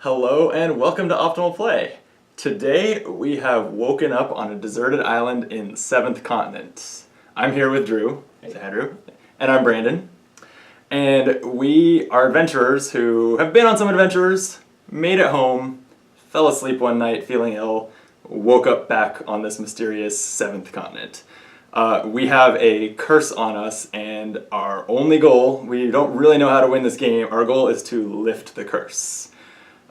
Hello and welcome to Optimal Play. Today we have woken up on a deserted island in 7th continent. I'm here with Drew. Hey. Say hi, Drew. And I'm Brandon. And we are adventurers who have been on some adventures, made it home, fell asleep one night feeling ill, woke up back on this mysterious 7th continent. We have a curse on us, and our only goal, we don't really know how to win this game, our goal is to lift the curse.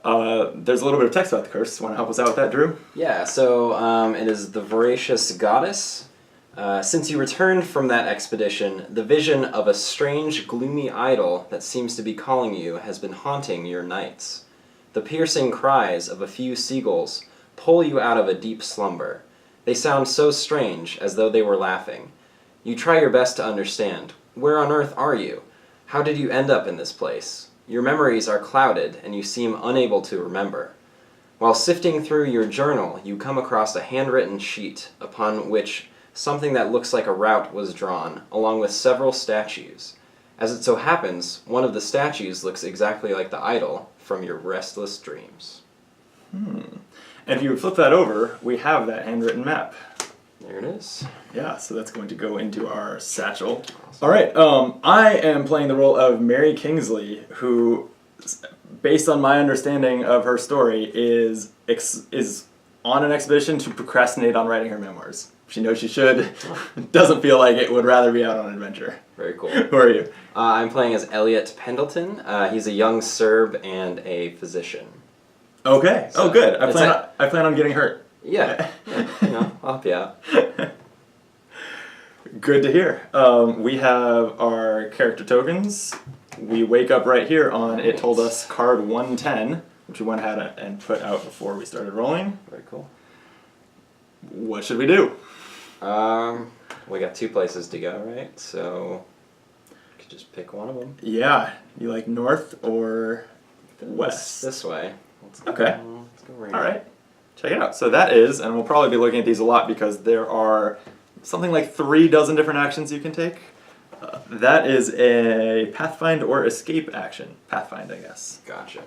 There's a little bit of text about the curse. Want to help us out with that, Drew? Yeah, so it is the voracious goddess. Since you returned from that expedition, the vision of a strange, gloomy idol that seems to be calling you has been haunting your nights. The piercing cries of a few seagulls pull you out of a deep slumber. They sound so strange, as though they were laughing. You try your best to understand. Where on earth are you? How did you end up in this place? Your memories are clouded, and you seem unable to remember. While sifting through your journal, you come across a handwritten sheet, upon which something that looks like a route was drawn, along with several statues. As it so happens, one of the statues looks exactly like the idol from your restless dreams. And if you flip that over, we have that handwritten map. There it is. Yeah, so that's going to go into our satchel. Awesome. All right, I am playing the role of Mary Kingsley, who, based on my understanding of her story, is on an expedition to procrastinate on writing her memoirs. She knows she should, doesn't feel like it, would rather be out on an adventure. Very cool. Who are you? I'm playing as Elliot Pendleton. He's a young Serb and a physician. Okay. So good. I plan on getting hurt. Yeah. I'll help you out. Good to hear. We have our character tokens. We wake up right here on, it told us card 110, which we went ahead and put out before we started rolling. Very cool. What should we do? We got 2 places to go, right? So you could just pick one of them. Yeah. You like north or west? This way. Let's go right. All right. Check it out. So that is, and we'll probably be looking at these a lot because there are something like 3 dozen different actions you can take. That is a pathfind or escape action. Pathfind, I guess. Gotcha.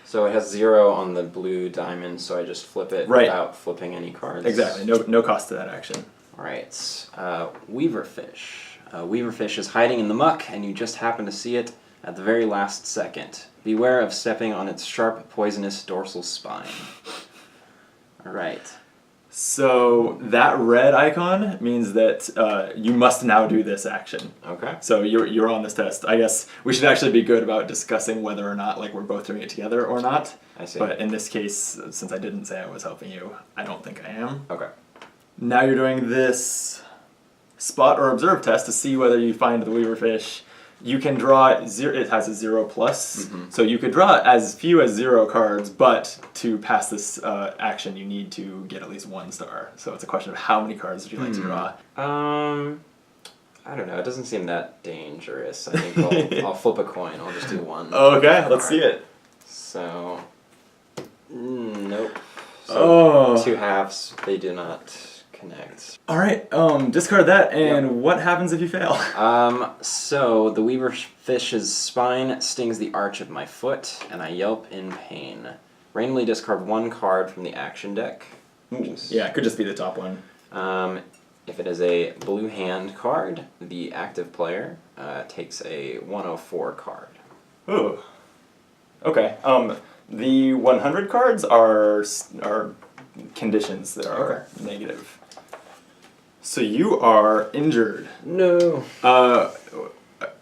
So it has 0 on the blue diamond, so I just flip it without flipping any cards. Exactly. No cost to that action. All right. Weaverfish. Weaverfish is hiding in the muck, and you just happen to see it at the very last second. Beware of stepping on its sharp, poisonous dorsal spine. All right. So that red icon means that you must now do this action. Okay. So you're on this test. I guess we should actually be good about discussing whether or not we're both doing it together or not. I see. But in this case, since I didn't say I was helping you, I don't think I am. Okay. Now you're doing this spot or observe test to see whether you find the weaverfish. You can draw 0. It has a 0+, so you could draw as few as 0 cards, but to pass this action, you need to get at least 1 star. So it's a question of how many cards would you like to draw? I don't know. It doesn't seem that dangerous. I think I'll flip a coin. I'll just do 1. Okay, let's see it. So, nope. So 2 halves. They do not connect. All right, discard that, and what happens if you fail? So the weaverfish's spine stings the arch of my foot, and I yelp in pain. Randomly discard 1 card from the action deck. Yeah, it could just be the top one. If it is a blue hand card, the active player takes a 104 card. Ooh. Okay. The 100 cards are conditions that are negative. So you are injured. No.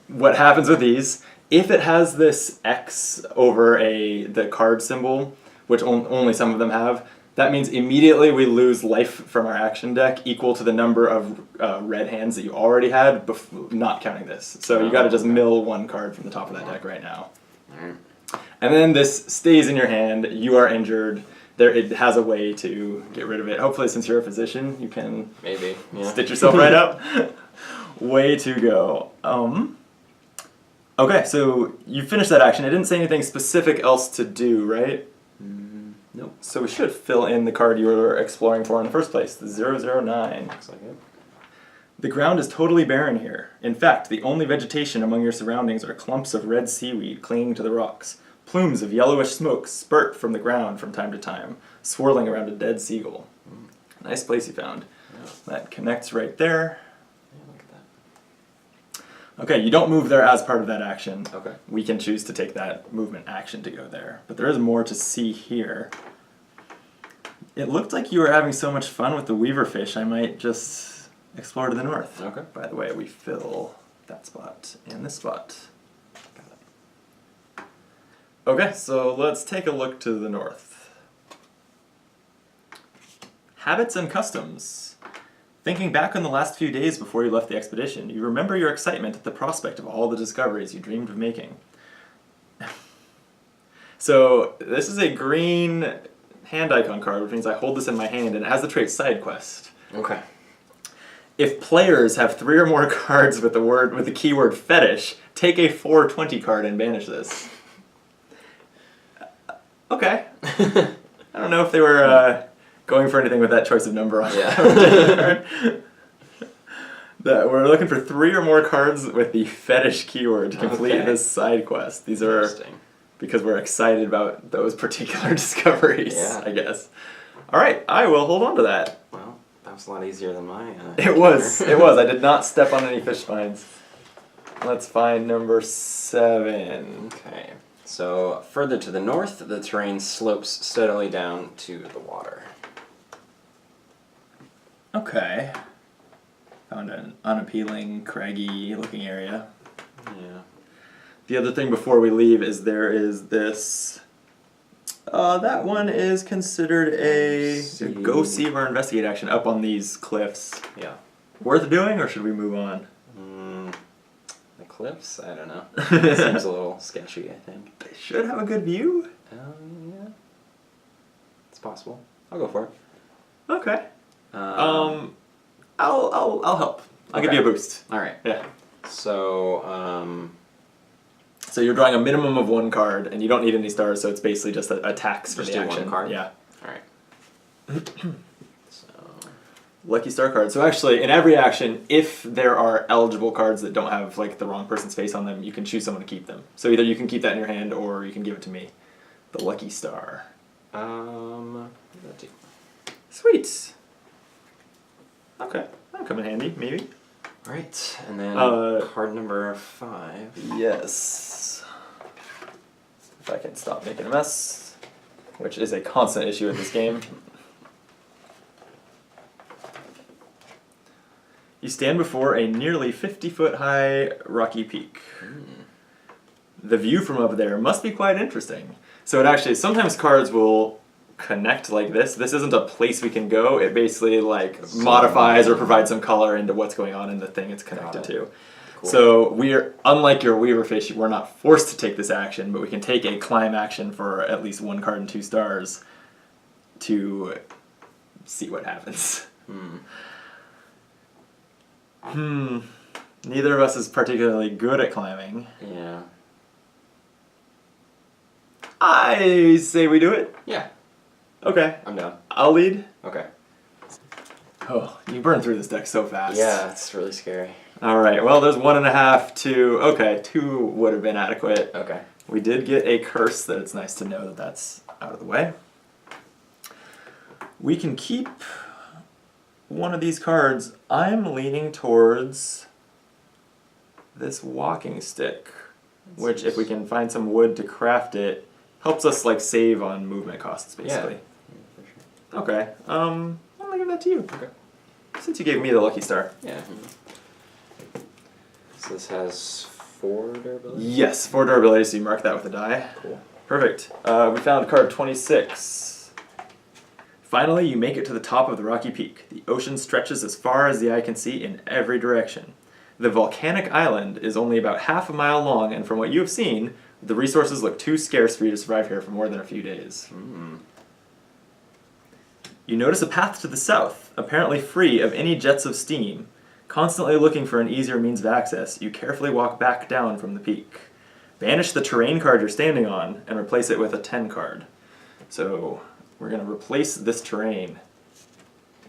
What happens with these, if it has this X over the card symbol, which only some of them have, that means immediately we lose life from our action deck equal to the number of red hands that you already had, not counting this. So you gotta just mill 1 card from the top of that deck right now. And then this stays in your hand, you are injured. It has a way to get rid of it. Hopefully, since you're a physician, you can stitch yourself right up. Way to go. Okay, so you finished that action. It didn't say anything specific else to do, right? Nope. So we should fill in the card you were exploring for in the first place, the 009. Looks like it. The ground is totally barren here. In fact, the only vegetation among your surroundings are clumps of red seaweed clinging to the rocks. Plumes of yellowish smoke spurt from the ground from time to time, swirling around a dead seagull. Nice place you found. Yeah. That connects right there. Yeah, look at that. Okay, you don't move there as part of that action. Okay. We can choose to take that movement action to go there. But there is more to see here. It looked like you were having so much fun with the weaverfish, I might just explore to the north. Okay. By the way, we fill that spot and this spot. Got it. Okay, so let's take a look to the north. Habits and customs. Thinking back on the last few days before you left the expedition, you remember your excitement at the prospect of all the discoveries you dreamed of making. So, this is a green hand icon card, which means I hold this in my hand, and it has the trait side quest. Okay. If players have 3 or more cards with the keyword fetish, take a 420 card and banish this. Okay. I don't know if they were going for anything with that choice of number on Yeah. We're looking for 3 or more cards with the fetish keyword to complete Okay. this side quest. These are Interesting. because we're excited about those particular discoveries, Yeah. I guess. Alright, I will hold on to that. Well, that was a lot easier than my. It was. I did not step on any fish spines. Let's find number 7. Okay. So further to the north, the terrain slopes steadily down to the water. Okay. Found an unappealing, craggy looking area. Yeah. The other thing before we leave is there is this. That one is considered a go see or investigate action up on these cliffs. Yeah. Worth doing, or should we move on? The cliffs? I don't know. It seems a little sketchy, I think. They should have a good view. Yeah. It's possible. I'll go for it. Okay. I'll help. I'll give Okay. you a boost. All right. Yeah. So, So you're drawing a minimum of 1 card, and you don't need any stars, so it's basically just a tax for Just the do one action. card? Yeah. all right. So, Lucky star card. So actually, in every action, if there are eligible cards that don't have like the wrong person's face on them, you can choose someone to keep them. So either you can keep that in your hand, or you can give it to me. The lucky star. that too. Sweet. Okay, that'll come in handy, maybe. All right, and then card number 5. Yes. If I can stop making a mess, which is a constant issue in this game. You stand before a nearly 50-foot high rocky peak. The view from up there must be quite interesting. So it actually, sometimes cards will connect like this. This isn't a place we can go. It basically like modifies or provides some color into what's going on in the thing it's connected to. Cool. So we're, unlike your weaverfish, we're not forced to take this action, but we can take a climb action for at least 1 card and 2 stars to see what happens. Neither of us is particularly good at climbing. Yeah. I say we do it. Yeah, Okay. I'm down. I'll lead. Okay. Oh, you burn through this deck so fast. Yeah, it's really scary. Alright, well there's 1.5, 2. Okay, 2 would have been adequate. Okay. We did get a curse that it's nice to know that that's out of the way. We can keep one of these cards. I'm leaning towards this walking stick, which if we can find some wood to craft it, helps us like save on movement costs basically. Yeah, for sure. Okay, I'm gonna give that to you. Okay. Since you gave me the lucky star. Yeah. So this has 4 durability? Yes, 4 durability, so you mark that with a die. Cool. Perfect. We found card 26. Finally, you make it to the top of the rocky peak. The ocean stretches as far as the eye can see in every direction. The volcanic island is only about half a mile long, and from what you have seen, the resources look too scarce for you to survive here for more than a few days. You notice a path to the south, apparently free of any jets of steam. Constantly looking for an easier means of access, you carefully walk back down from the peak. Banish the terrain card you're standing on and replace it with a 10 card. So we're going to replace this terrain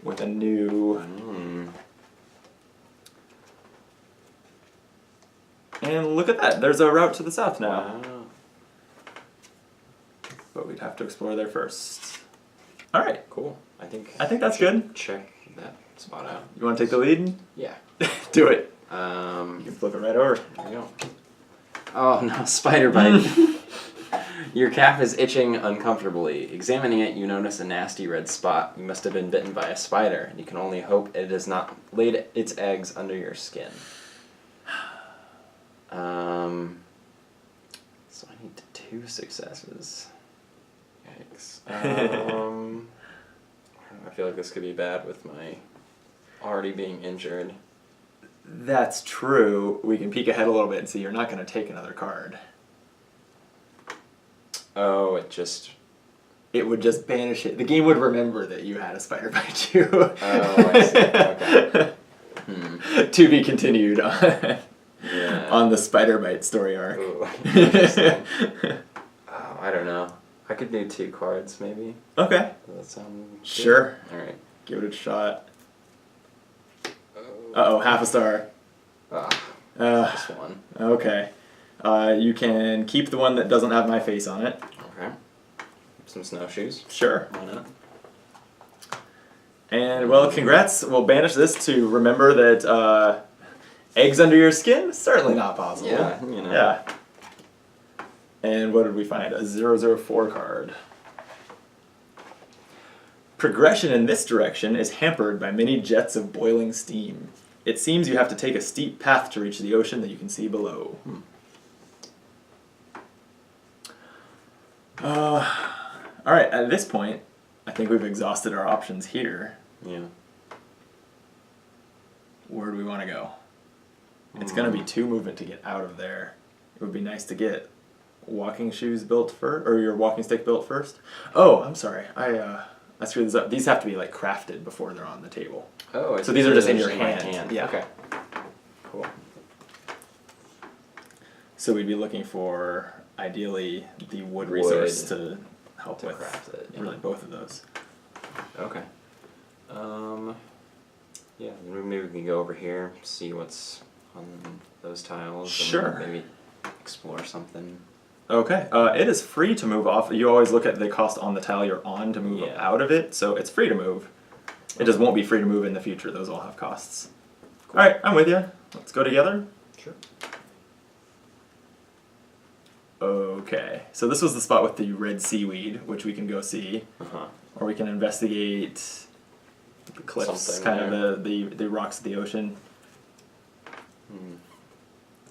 with a new... And look at that, there's a route to the south now. Wow. but we'd have to explore there first. All right. Cool. I think that's good. Check that spot out. You want to take the lead? Yeah. Do it. You Um, can flip it right over. there we go. Oh no, spider bite. Your calf is itching uncomfortably. Examining it, you notice a nasty red spot. You must have been bitten by a spider, and you can only hope it has not laid its eggs under your skin. So I need 2 successes. Yikes. I feel like this could be bad with my already being injured. That's true. We can peek ahead a little bit and see you're not going to take another card. Oh, It would just banish it. The game would remember that you had a spider bite you. Oh, I see. Okay. To be continued on, Yeah. on the spider bite story arc. Ooh, interesting. Oh, I don't know. I could do 2 cards, maybe. Okay. Does that sound good? Sure. Alright. Give it a shot. Oh. Uh-oh, half a star. Just 1. Okay. You can keep the one that doesn't have my face on it. Okay. Some snowshoes. Sure. Why not? And, well, congrats. We'll banish this to remember that eggs under your skin? Certainly not possible. Yeah, you know. Yeah. And what did we find? A 004 card. Progression in this direction is hampered by many jets of boiling steam. It seems you have to take a steep path to reach the ocean that you can see below. Alright, at this point, I think we've exhausted our options here. Yeah. Where do we want to go? It's going to be 2 movement to get out of there. It would be nice to get walking shoes built first, or your walking stick built first. Oh, I'm sorry. I screwed this up. These have to be like crafted before they're on the table. Oh, So these are just in your my hand. Yeah. Okay. Cool. So we'd be looking for, ideally, the wood Wood resource to help to with craft it, yeah. really both of those. Okay. Yeah, maybe we can go over here, see what's on those tiles. Sure. And maybe explore something. Okay, it is free to move off. You always look at the cost on the tile you're on to move Yeah. out of it, so it's free to move. It just won't be free to move in the future. Those all have costs. Cool. Alright, I'm with you. Let's go together. Sure. Okay, so this was the spot with the red seaweed, which we can go see. Uh-huh. Or we can investigate the cliffs, Something kind there. of the rocks of the ocean.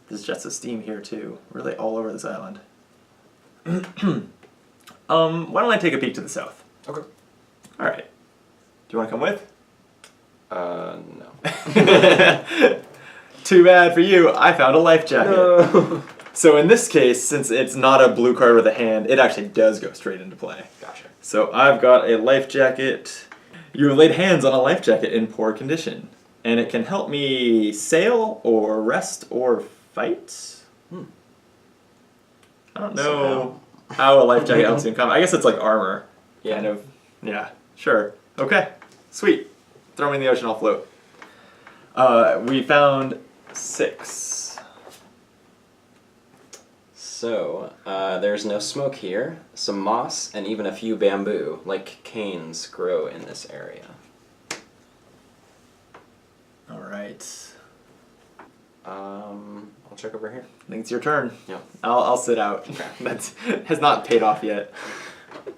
There's jets of steam here too, really all over this island. Why don't I take a peek to the south? Okay. Alright. Do you want to come with? No. Too bad for you, I found a life jacket. No. So in this case, since it's not a blue card with a hand, it actually does go straight into play. Gotcha. So I've got a life jacket. You have laid hands on a life jacket in poor condition. And it can help me sail or rest or fight. I don't know how a life jacket helps you in combat. I guess it's like armor. Yeah. Kind of. Yeah, sure. Okay, sweet. Throw me in the ocean, I'll float. We found 6. So, there's no smoke here. Some moss and even a few bamboo, like canes, grow in this area. Alright. I'll check over here. I think it's your turn. Yeah. I'll sit out. That has not paid off yet.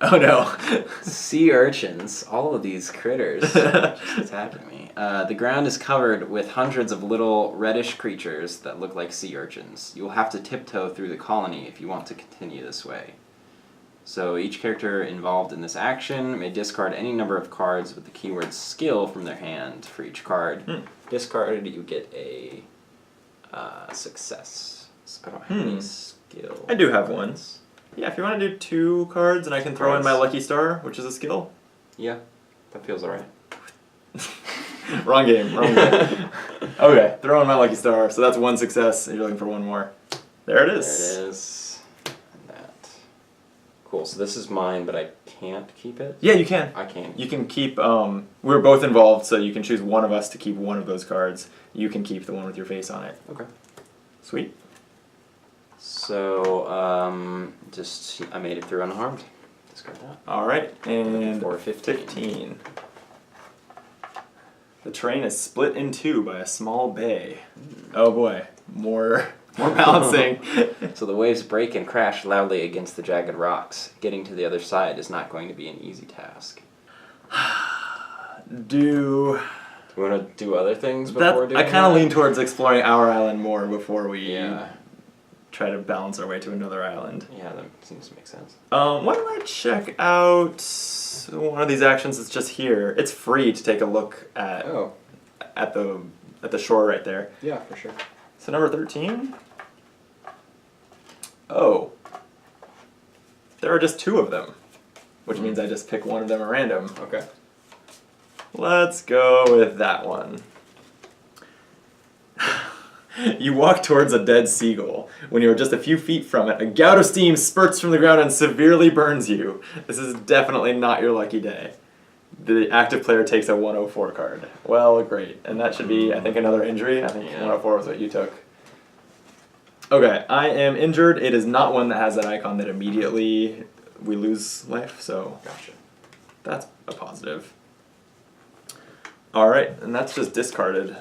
Oh no. Sea urchins, all of these critters just attacking me. The ground is covered with hundreds of little reddish creatures that look like sea urchins. You will have to tiptoe through the colony if you want to continue this way. So each character involved in this action may discard any number of cards with the keyword skill from their hand. For each card discarded, you get a success. So I don't have any skill. I do have one. Yeah, if you want to do 2 cards and I can throw in my lucky star, which is a skill. Yeah, that feels alright. Wrong game. Okay, throw in my lucky star. So that's 1 success. You're looking for 1 more. There it is. There it is. And that. Cool, so this is mine, but I can't keep it? Yeah, you can. I can. You can keep, we're both involved, so you can choose one of us to keep one of those cards. You can keep the one with your face on it. Okay. Sweet. So, I made it through unharmed. discard that. Alright, and For 15. The terrain is split in two by a small bay. Oh boy, more balancing. So the waves break and crash loudly against the jagged rocks. Getting to the other side is not going to be an easy task. Do we want to do other things before doing I kind of lean towards exploring our island more before we try to balance our way to another island. Yeah, that seems to make sense. Why don't I check out one of these actions that's just here? It's free to take a look at the shore right there. Yeah, for sure. So number 13? Oh. There are just 2 of them, which means I just pick one of them at random. Okay. Let's go with that one. You walk towards a dead seagull. When you are just a few feet from it, a gout of steam spurts from the ground and severely burns you. This is definitely not your lucky day. The active player takes a 104 card. Well, great. And that should be, I think, another injury. I think 104 was what you took. Okay, I am injured. It is not one that has that icon that immediately we lose life, so Gotcha. That's a positive. Alright, and that's just discarded.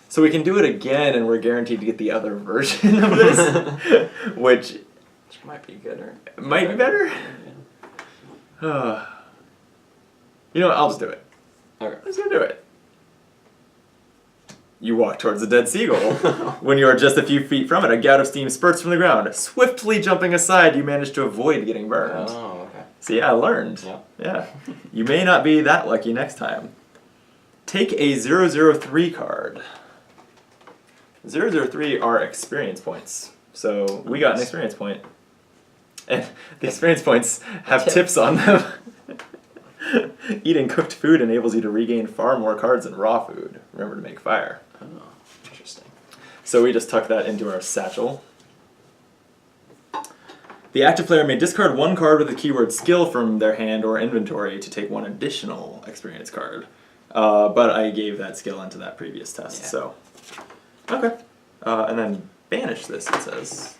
So we can do it again and we're guaranteed to get the other version of this, which might be good or might be better. You know what, I'll just do it. Okay. I'm just gonna do it. You walk towards the dead seagull. When you are just a few feet from it, a gout of steam spurts from the ground. Swiftly jumping aside, you manage to avoid getting burned. Oh, okay. See, I learned. Yeah. You may not be that lucky next time. Take a 003 card. 003 are experience points. So we got an experience point. And the experience points have tips on them. Eating cooked food enables you to regain far more cards than raw food. Remember to make fire. Oh, interesting. So we just tuck that into our satchel. The active player may discard 1 card with the keyword skill from their hand or inventory to take 1 additional experience card. But I gave that skill into that previous test, so. Okay. And then banish this, it says.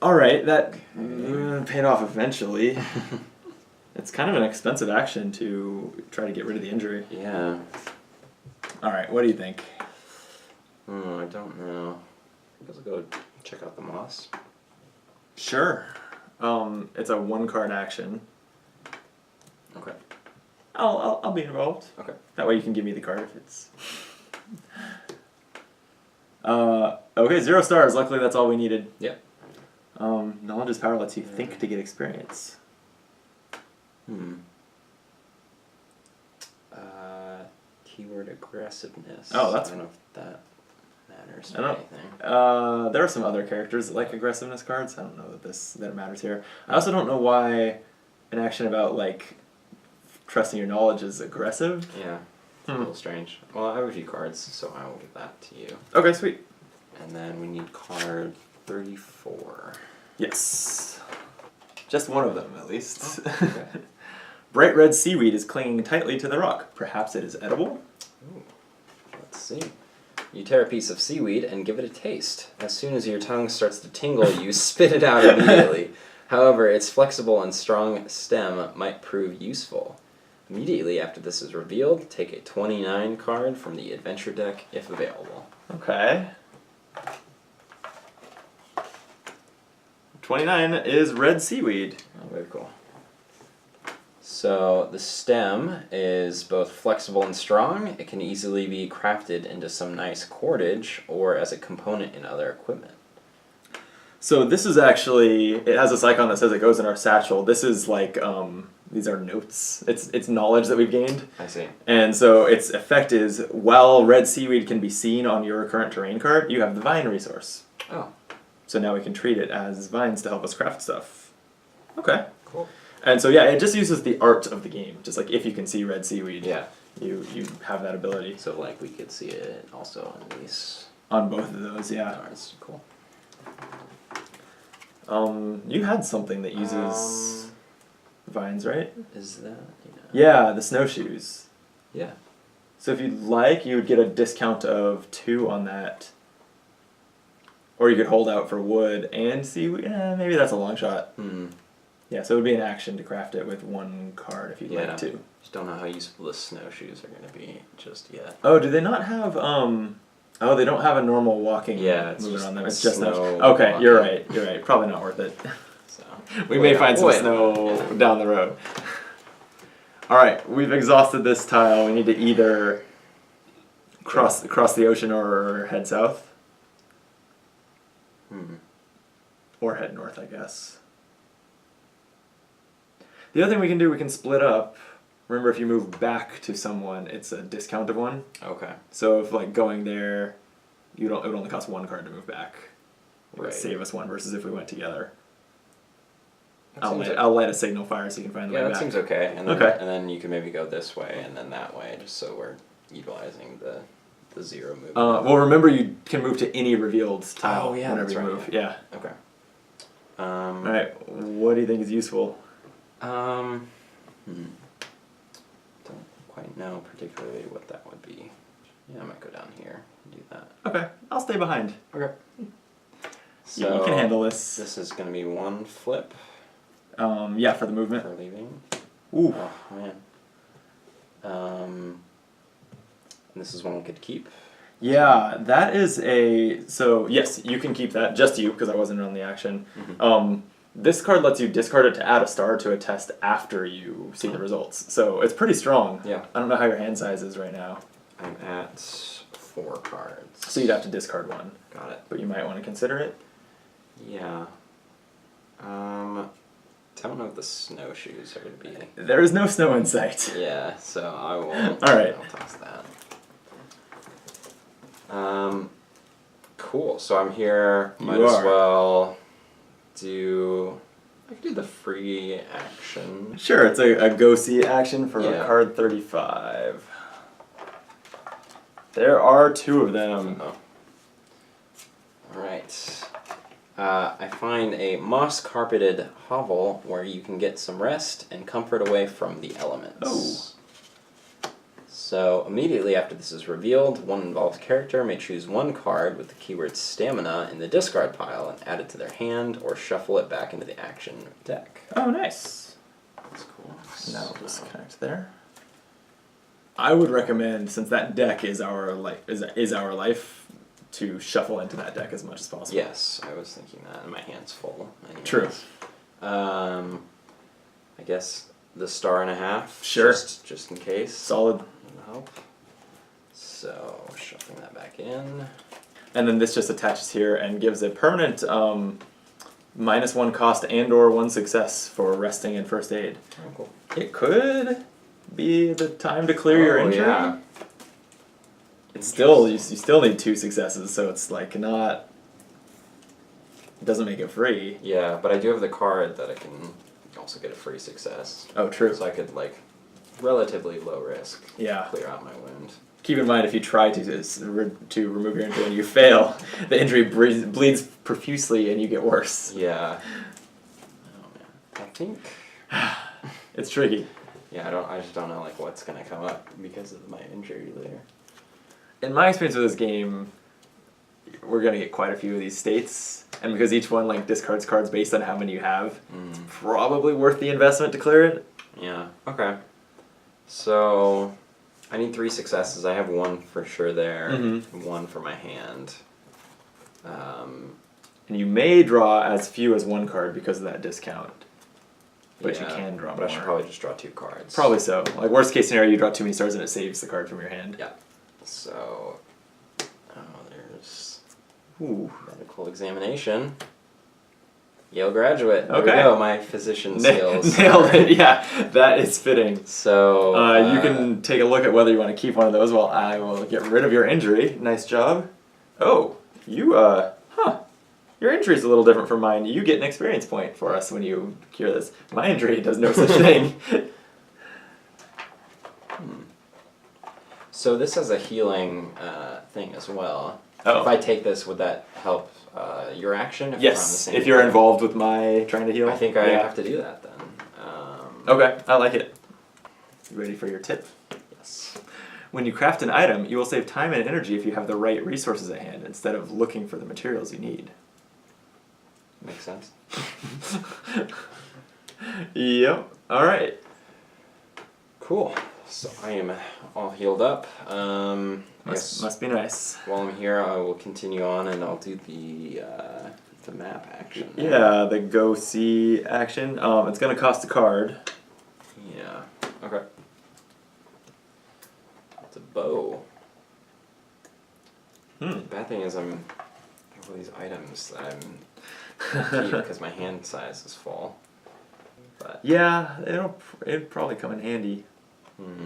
Alright, that paid off eventually. It's kind of an expensive action to try to get rid of the injury. Yeah. Alright, what do you think? I don't know. I guess I'll go check out the moss. Sure. It's a 1 card action. Okay. I'll be involved. Okay. That way you can give me the card if it's... okay, 0 stars. Luckily that's all we needed. Yep. Knowledge's power lets you think to get experience. Keyword aggressiveness. Oh, that's... I don't know if that matters I don't anything. There are some other characters that like aggressiveness cards. I don't know that it matters here. I also don't know why an action about, like, trusting your knowledge is aggressive. Yeah. It's a little strange. Well, I have a few cards, so I will give that to you. Okay, sweet. And then we need card 34. Yes. Just one of them, at least. Oh, okay. Bright red seaweed is clinging tightly to the rock. Perhaps it is edible? Ooh. Let's see. You tear a piece of seaweed and give it a taste. As soon as your tongue starts to tingle, you spit it out immediately. However, its flexible and strong stem might prove useful. Immediately after this is revealed, take a 29 card from the adventure deck if available. Okay. 29 is red seaweed. Oh, very cool. So the stem is both flexible and strong. It can easily be crafted into some nice cordage or as a component in other equipment. So this is actually, it has this icon that says it goes in our satchel. This is like, these are notes. It's knowledge that we've gained. I see. And so its effect is, while red seaweed can be seen on your current terrain card, you have the vine resource. Oh. So now we can treat it as vines to help us craft stuff. Okay. Cool. And so yeah, it just uses the art of the game. Just like if you can see red seaweed, Yeah. you have that ability. So like we could see it also on these On both of those, yeah. cards. Cool. You had something that uses vines, right? Is that? Yeah, the snowshoes. Yeah. So if you'd like, you would get a discount of 2 on that. Or you could hold out for wood and see, maybe that's a long shot. Hmm. Yeah, so it would be an action to craft it with one card if you'd like to. Just don't know how useful the snowshoes are going to be just yet. Oh, do they not have, oh, they don't have a normal walking it's movement just on them. It's snow just snow. Okay, walking. you're right. Probably not worth it. So We may find some snow down the road. Alright, we've exhausted this tile. We need to either cross the ocean or head south. Or head north, I guess. The other thing we can do, we can split up. Remember, if you move back to someone, it's a discount of one. Okay. So if like going there, it would only cost one card to move back. It would save us one versus if we went together. I'll light a signal fire so you can find the way back. Yeah, that seems okay. And then, and then you can maybe go this way and then that way, just so we're utilizing the zero movement. Well, remember you can move to any revealed tile whenever you right, move. Yeah. Okay. Alright, what do you think is useful? Don't quite know particularly what that would be. Yeah, I might go down here and do that. Okay, I'll stay behind. Okay. So you can handle this. This is going to be one flip. Yeah, for the movement. For leaving. Ooh. Oh, man. And this is one we could keep. Yeah, that is so yes, you can keep that, just you, because I wasn't on the action. This card lets you discard it to add a star to a test after you see the results. So it's pretty strong. Yeah. I don't know how your hand size is right now. I'm at 4 cards. So you'd have to discard one. Got it. But you might want to consider it. Yeah. Don't know if the snowshoes are going to be... There is no snow in sight. Yeah, so I will... Alright. I'll toss that. Cool, so I'm here. Might as well do... I could do the free action. Sure, it's a go-see action for card 35. There are 2 of them. Alright. I find a moss-carpeted hovel where you can get some rest and comfort away from the elements. Oh. So immediately after this is revealed, one involved character may choose one card with the keyword stamina in the discard pile and add it to their hand or shuffle it back into the action deck. Oh, nice. That's cool. Now we'll disconnect there. I would recommend, since that deck is our life, to shuffle into that deck as much as possible. Yes, I was thinking that, and my hand's full. Anyways. True. I guess the 1.5. Sure. Just in case. Solid. That'll help. So shuffling that back in. And then this just attaches here and gives a permanent -1 cost and/or 1 success for resting and first aid. Oh, cool. It could be the time to clear your injury. Yeah. It's still you still need 2 successes, so it's like not. It doesn't make it free. Yeah, but I do have the card that I can also get a free success. Oh, true. So I could relatively low risk. Yeah. Clear out my wound. Keep in mind, if you try to remove your injury and you fail, the injury bleeds profusely and you get worse. Yeah. Oh man, I think. It's tricky. Yeah, I just don't know what's gonna come up because of my injury there. In my experience with this game, we're gonna get quite a few of these states, and because each one discards cards based on how many you have, it's probably worth the investment to clear it. Yeah. Okay. So, I need 3 successes. I have 1 for sure there. 1 for my hand. And you may draw as few as 1 card because of that discount. But you can draw more. But I should probably just draw 2 cards. Probably so. Worst case scenario, you draw too many stars and it saves the card from your hand. Yeah. So, there's Ooh. medical examination. Yale graduate. There Okay. we go, my physician skills. Nailed it, yeah. That is fitting. So, you can take a look at whether you want to keep one of those while I will get rid of your injury. Nice job. Oh, you, your injury is a little different from mine. You get an experience point for us when you cure this. My injury does no such thing. So this has a healing thing as well. Oh. If I take this, would that help your action? If we're on the Yes, same if you're team? involved with my trying to heal. I think I have to do that then. Okay, I like it. You ready for your tip? Yes. When you craft an item, you will save time and energy if you have the right resources at hand instead of looking for the materials you need. Makes sense. Yep. All right. Cool. So I am all healed up. I guess Must be nice. while I'm here, I will continue on and I'll do the map action. Yeah, the go see action. It's gonna cost a card. Yeah. Okay. It's a bow. The bad thing is I have all these items that I'm keep because my hand size is full. But Yeah, it'd probably come in handy.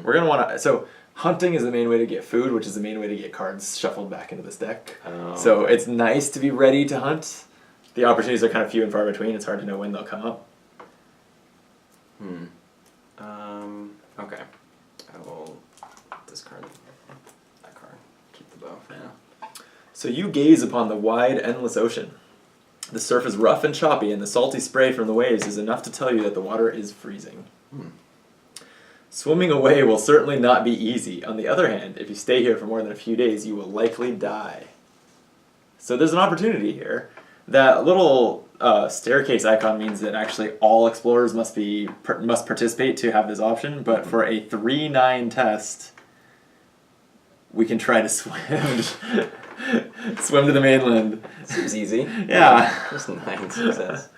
We're gonna want to. So hunting is the main way to get food, which is the main way to get cards shuffled back into this deck. So it's nice to be ready to hunt. The opportunities are kind of few and far between. It's hard to know when they'll come up. Okay. I will discard that card. Keep the bow for now. So you gaze upon the wide, endless ocean. The surf is rough and choppy, and the salty spray from the waves is enough to tell you that the water is freezing. Swimming away will certainly not be easy. On the other hand, if you stay here for more than a few days, you will likely die. So there's an opportunity here. That little staircase icon means that actually all explorers must participate to have this option, but for a 3-9 test, we can try to swim swim to the mainland. Seems easy. Yeah. Just 9 success.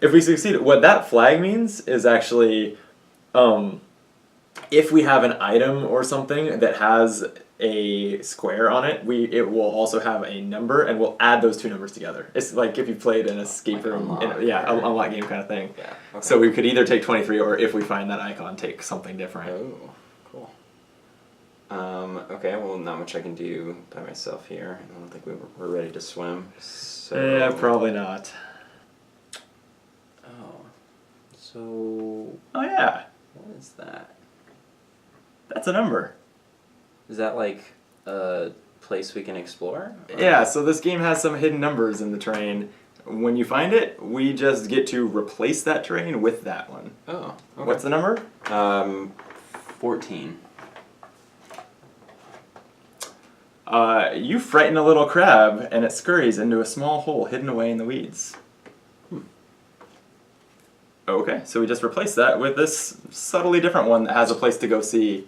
If we succeed, what that flag means is actually, if we have an item or something that has a square on it, it will also have a number, and we'll add those two numbers together. It's like if you played an escape room, unlock game kind of thing. Yeah. Okay. So we could either take 23, or if we find that icon, take something different. Oh, cool. Okay, well, not much I can do by myself here. I don't think we're ready to swim. So. Yeah, probably not. Oh. So. Oh yeah, What is that? that's a number. Is that like a place we can explore? Yeah, so this game has some hidden numbers in the terrain. When you find it, we just get to replace that terrain with that one. Oh, okay. What's the number? 14. You frighten a little crab, and it scurries into a small hole hidden away in the weeds. Okay, so we just replaced that with this subtly different one that has a place to go see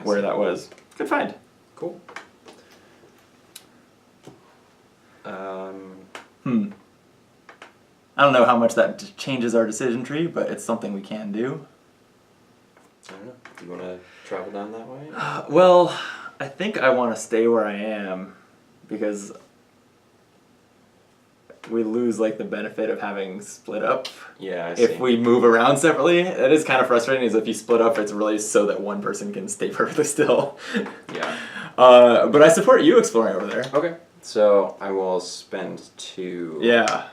where that was. Good find. Cool. I don't know how much that changes our decision tree, but it's something we can do. I don't know. Do you want to travel down that way? Well, I think I want to stay where I am, because we lose like the benefit of having split up. Yeah, I see. If we move around separately, it is kind of frustrating. Is if you split up, it's really so that one person can stay perfectly still. Yeah. But I support you exploring over there. Okay. So I will spend 2. Yeah.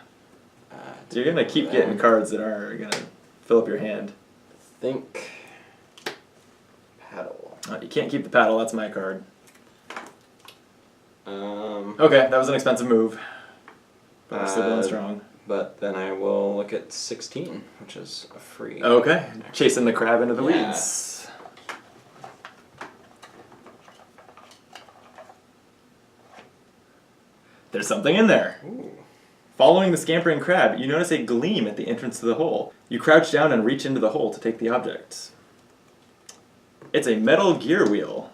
You're gonna keep getting cards that are gonna fill up your hand. Think paddle. You can't keep the paddle. That's my card. Um. Okay, that was an expensive move. But we're still going strong. But then I will look at 16, which is a free. Okay, chasing the crab into the Yeah. weeds. There's something in there. Ooh. Following the scampering crab, you notice a gleam at the entrance to the hole. You crouch down and reach into the hole to take the object. It's a metal gear wheel.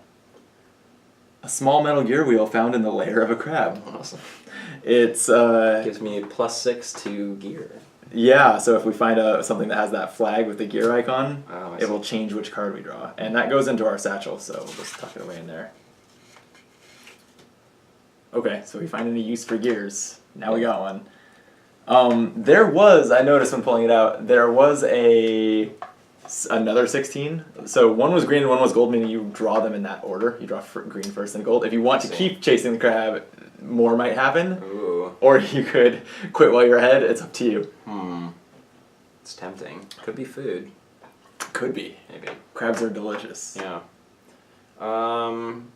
A small metal gear wheel found in the lair of a crab. Awesome. It's Gives me +6 to gear. yeah, so if we find something that has that flag with the gear icon, Oh, I it see. will change which card we draw. And that goes into our satchel, so we'll just tuck it away in there. Okay, so we find any use for gears. Now we got one. There was, I noticed when pulling it out, there was another 16. So one was green and one was gold, meaning you draw them in that order. You draw green first and gold. If you want to keep chasing the crab, more might happen. Ooh. Or you could quit while you're ahead. It's up to you. It's tempting. Could be food. Could be. Maybe. Crabs are delicious. Yeah. I'm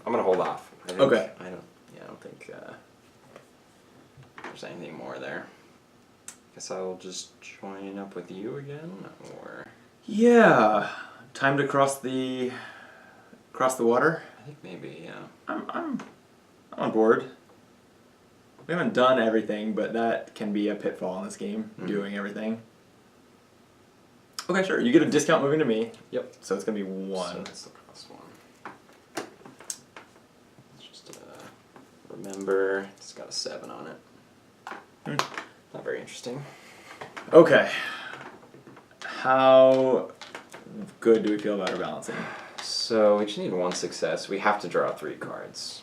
gonna hold off. Okay. I don't think there's anything more there. Guess I'll just join up with you again, or. Yeah. Time to cross the water. I think maybe, yeah. I'm on board. We haven't done everything, but that can be a pitfall in this game, doing everything. Okay, sure. You get a discount moving to me. Yep. So it's going to be 1. So that's the cost 1. Let's just remember, it's got a 7 on it. Not very interesting. Okay. How good do we feel about our balancing? So we just need 1 success. We have to draw 3 cards.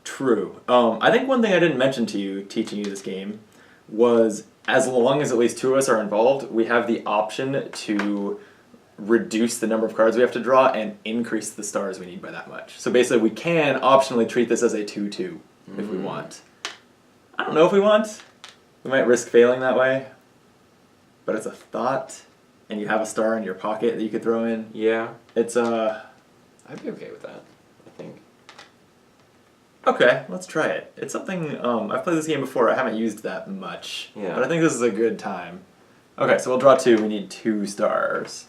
True. I think one thing I didn't mention to you, teaching you this game, was as long as at least 2 of us are involved, we have the option to reduce the number of cards we have to draw and increase the stars we need by that much. So basically we can optionally treat this as a 2-2 if we want. I don't know if we want. We might risk failing that way. But it's a thought, and you have a star in your pocket that you could throw in. Yeah. It's I'd be okay with that, I think. Okay, let's try it. It's something, I've played this game before, I haven't used that much. Yeah. But I think this is a good time. Okay, so we'll draw 2, we need 2 stars.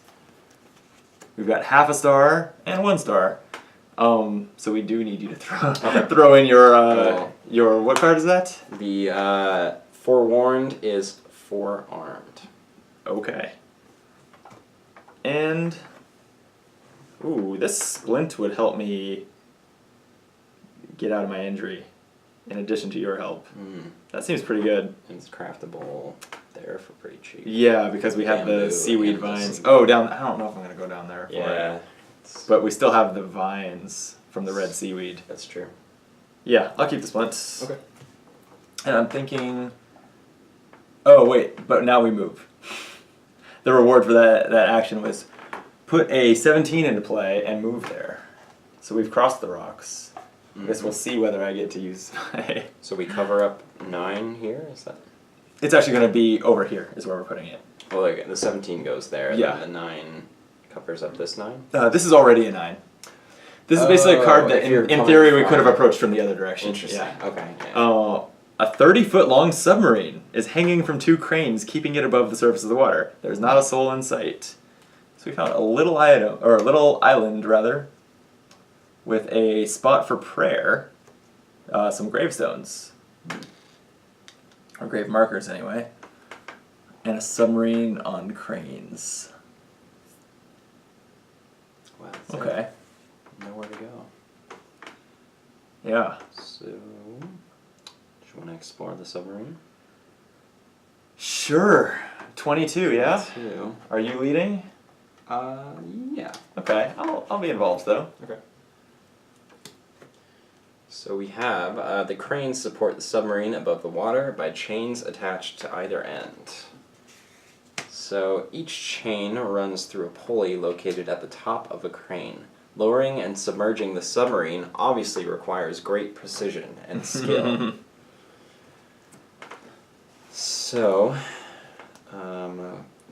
We've got half a star and 1 star. So we do need you to throw in your, what card is that? The forewarned is forearmed. Okay. And, ooh, this splint would help me get out of my injury, in addition to your help. That seems pretty good. And it's craftable there for pretty cheap. Yeah, because we have the Bamboo seaweed and the vines. seaweed. Oh, down, I don't know if I'm going to go down there for Yeah. it. But we still have the vines from the red seaweed. That's true. Yeah, I'll keep the splints. Okay. And I'm thinking, oh wait, but now we move. The reward for that action was put a 17 into play and move there. So we've crossed the rocks. I guess we'll see whether I get to use my... So we cover up 9 here, is that? It's actually going to be over here is where we're putting it. Well, like, the 17 goes there, Yeah. then the 9 covers up this 9? This is already a 9. This is basically a card that, if you're in coming theory, we could have from- approached from the other direction. Interesting, Yeah. okay. Yeah. A 30-foot-long submarine is hanging from 2 cranes, keeping it above the surface of the water. There's not a soul in sight. So we found a little island, with a spot for prayer, some gravestones, or grave markers anyway, and a submarine on cranes. Wow, that's Okay. it. Nowhere to go. Yeah. So, do you want to explore the submarine? Sure. 22, yeah? 2. Are you leading? Yeah. Okay, I'll be involved though. Okay. So we have the cranes support the submarine above the water by chains attached to either end. So each chain runs through a pulley located at the top of a crane. Lowering and submerging the submarine obviously requires great precision and skill. So,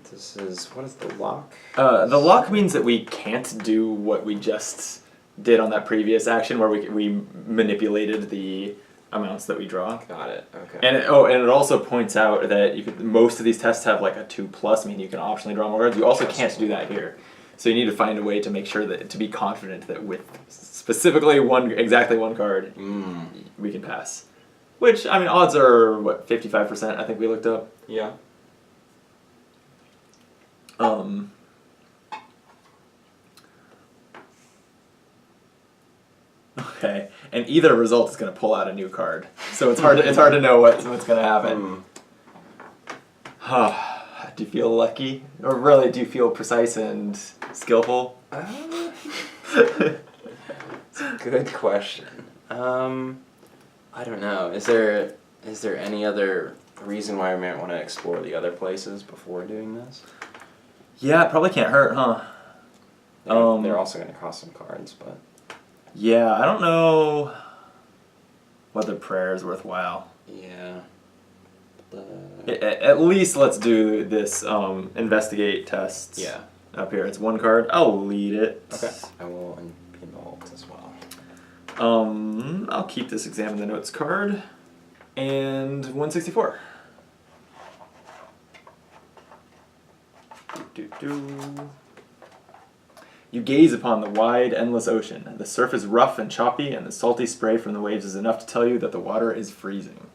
this is, what is the lock? The lock means that we can't do what we just did on that previous action where we manipulated the amounts that we draw. Got it, okay. And it also points out that most of these tests have like a 2+, meaning you can optionally draw more cards. You also can't do that here. So you need to find a way to make sure that, to be confident that with specifically exactly one card, we can pass. Which, I mean, odds are, what, 55%, I think we looked up. Yeah. Okay, and either result is going to pull out a new card. So it's hard to know what's going to happen. Do you feel lucky? Or really, do you feel precise and skillful? It's a good question. I don't know. Is there any other reason why we might want to explore the other places before doing this? Yeah, it probably can't hurt, huh? They're also going to cost some cards, but... Yeah, I don't know whether prayer is worthwhile. Yeah. At least let's do this investigate test. Yeah. Up here, it's one card. I'll lead it. Okay. I will be involved as well. I'll keep this examine the notes card. And 164. You gaze upon the wide, endless ocean. The surf is rough and choppy, and the salty spray from the waves is enough to tell you that the water is freezing.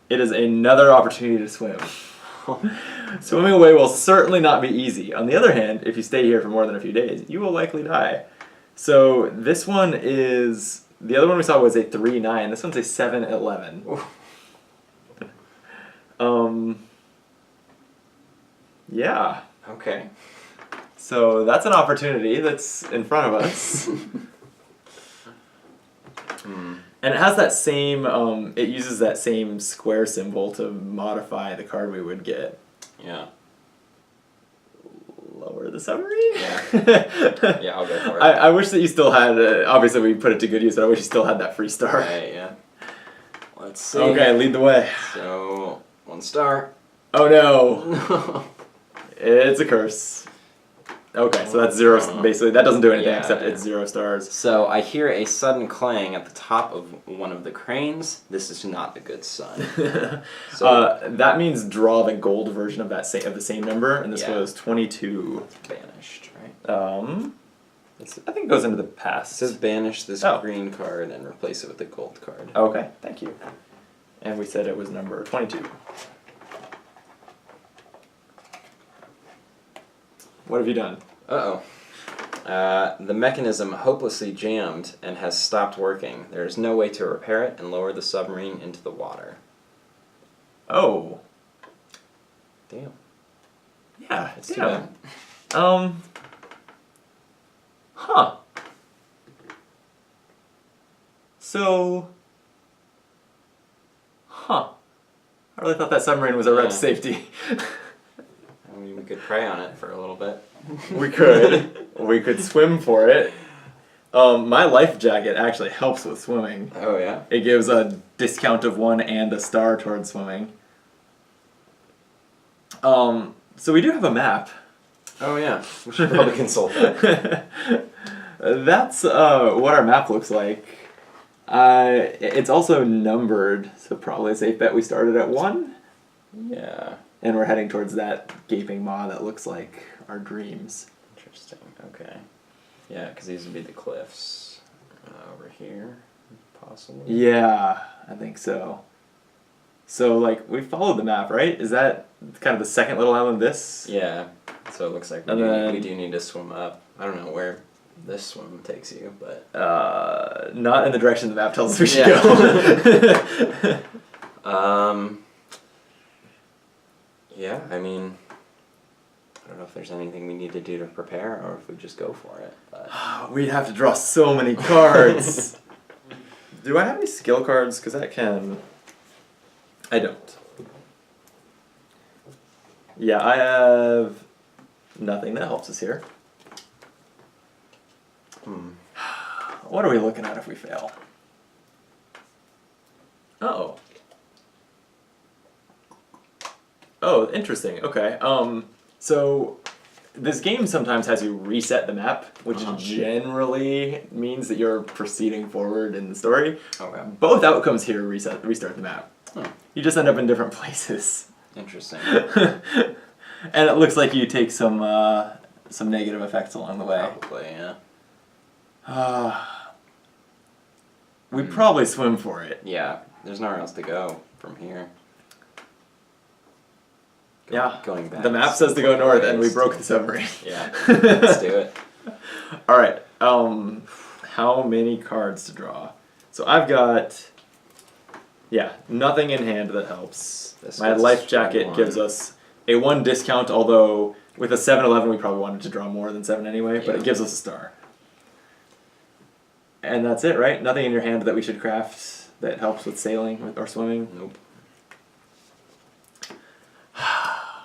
It is another opportunity to swim. Swimming away will certainly not be easy. On the other hand, if you stay here for more than a few days, you will likely die. So this one is... The other one we saw was a 3-9. This one's a 7-11. Yeah. Okay. So that's an opportunity that's in front of us. And it has that same, it uses that same square symbol to modify the card we would get. Yeah. Lower the submarine? Yeah. Yeah, I'll go for it. I wish that you still had, obviously we put it to good use, but I wish you still had that free star. Right, yeah. Let's see. Okay, lead the way. So, 1 star. Oh no! It's a curse. Okay, so that's 0, basically. That doesn't do anything except it's 0 stars. So I hear a sudden clang at the top of one of the cranes. This is not a good sign. So that means draw the gold version of that of the same number, and this was 22. Banished, right? I think it goes into the past. It says banish this green card and replace it with a gold card. Okay, thank you. And we said it was number 22. What have you done? Uh-oh. The mechanism hopelessly jammed and has stopped working. There is no way to repair it and lower the submarine into the water. Oh. Damn. Yeah, It's too bad. Huh. So... Huh. I really thought that submarine was a red safety. I mean, we could prey on it for a little bit. We could. We could swim for it. My life jacket actually helps with swimming. Oh, yeah? It gives a discount of 1 and a star towards swimming. So we do have a map. Oh, yeah. We should probably consult that. That's what our map looks like. It's also numbered, so probably a safe bet we started at 1. Yeah. And we're heading towards that gaping maw that looks like our dreams. Interesting. Okay. Yeah, because these would be the cliffs over here, possibly. Yeah, I think so. So, like, we followed the map, right? Is that kind of the second little island this? Yeah. So it looks like we do need to swim up. I don't know where this swim takes you, but... not in the direction the map tells us we should go. Yeah, I mean... I don't know if there's anything we need to do to prepare, or if we just go for it, but... We'd have to draw so many cards. Do I have any skill cards? Because that can... I don't. Yeah, I have nothing that helps us here. What are we looking at if we fail? Oh. Oh, interesting. Okay. So this game sometimes has you reset the map, which generally means that you're proceeding forward in the story. Okay. Both outcomes here restart the map. Oh. You just end up in different places. Interesting. And it looks like you take some negative effects along the way. Probably, yeah. We'd probably swim for it. Yeah, there's nowhere else to go from here. Going back. The map says to go north, and we broke the submarine. Yeah, let's do it. All right. How many cards to draw? So I've got, nothing in hand that helps. My life jacket gives us a 1 discount, although with a 7-11 we probably wanted to draw more than 7 anyway, but it gives us a star. And that's it, right? Nothing in your hand that we should craft that helps with sailing or swimming? Nope.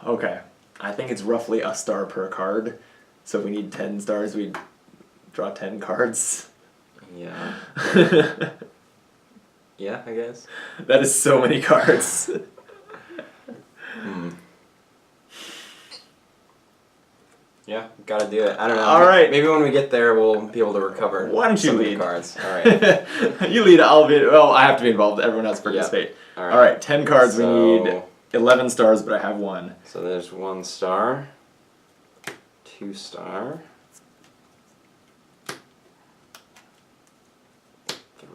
Okay. I think it's roughly a star per card. So if we need 10 stars, we'd draw 10 cards. Yeah. Yeah, I guess. That is so many cards. Yeah, gotta do it. I don't know. All right. Maybe when we get there, we'll be able to recover. Why don't you some of the lead? cards? All right. You lead. I'll be. Well, I have to be involved. Everyone else participate. All All right. 10 cards. So, we need 11 stars, but I have 1. So there's 1 star, 2 star,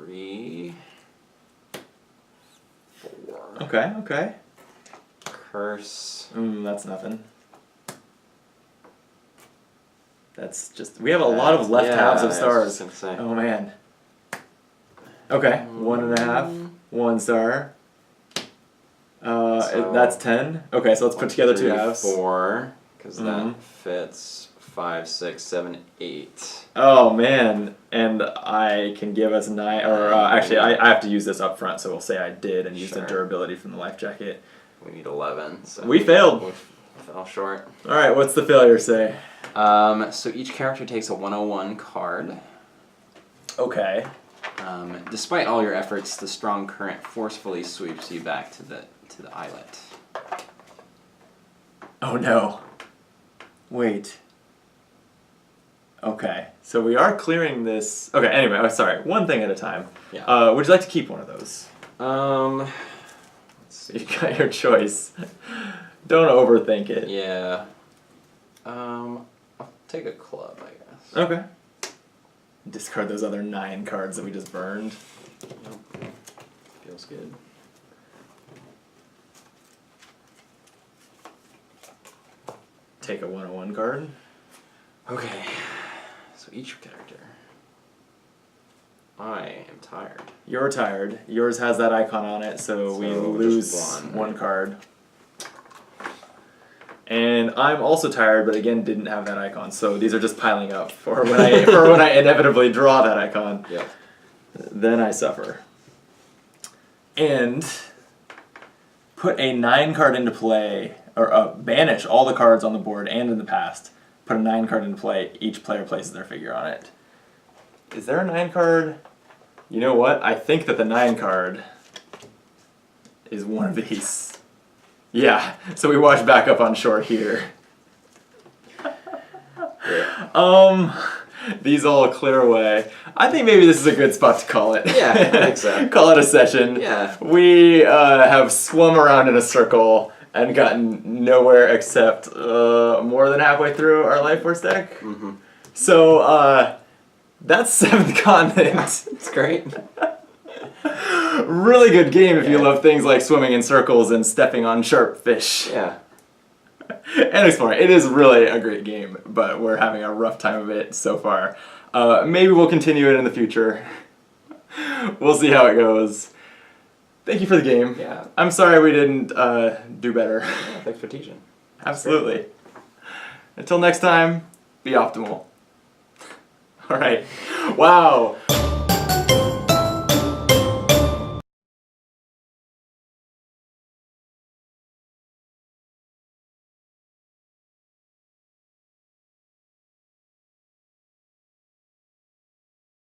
3, 4. Okay, okay. Curse. That's nothing. That's just... We have a lot of left halves of I was stars. just gonna say. Oh, man. Okay, 1.5. 1 star. That's 10. Okay, so let's put together 2 halves. 4, because that fits. 5, 6, 7, 8. Oh, man. And I can give us 9... Or, actually, I have to use this up front, so we'll say I did and use the durability from the life jacket. We need 11. So we failed. We fell short. Alright, what's the failure say? So each character takes a 101 card. Okay. Despite all your efforts, the strong current forcefully sweeps you back to the islet. Oh no. Wait. Okay, so we are clearing this... Okay, anyway, sorry. One thing at a time. Yeah. Would you like to keep one of those? Let's see. You got your choice. Don't overthink it. Yeah. I'll take a club, I guess. Okay. Discard those other 9 cards that we just burned. Nope. Feels good. Take a 101 card. Okay. So each character. I am tired. You're tired. Yours has that icon on it, so we lose just one card. And I'm also tired, but again didn't have that icon, so these are just piling up for when I inevitably draw that icon. Yep. Then I suffer. And put a 9 card into play, or banish all the cards on the board and in the past. Put a 9 card into play. Each player places their figure on it. Is there a 9 card? You know what? I think that the 9 card is one of these. Yeah, so we wash back up on shore here. These all clear away. I think maybe this is a good spot to call it. Yeah, I think so. Call it a session. Yeah. We have swum around in a circle and gotten nowhere except more than halfway through our Life Force deck. Mm-hmm. So, that's 7th Continent. It's great. Really good game if you love things like swimming in circles and stepping on sharp fish. Yeah. And exploring. It is really a great game, but we're having a rough time of it so far. Maybe we'll continue it in the future. We'll see how it goes. Thank you for the game. Yeah. I'm sorry we didn't do better. Yeah, thanks for teaching. Absolutely. Until next time, be optimal. All right. Wow.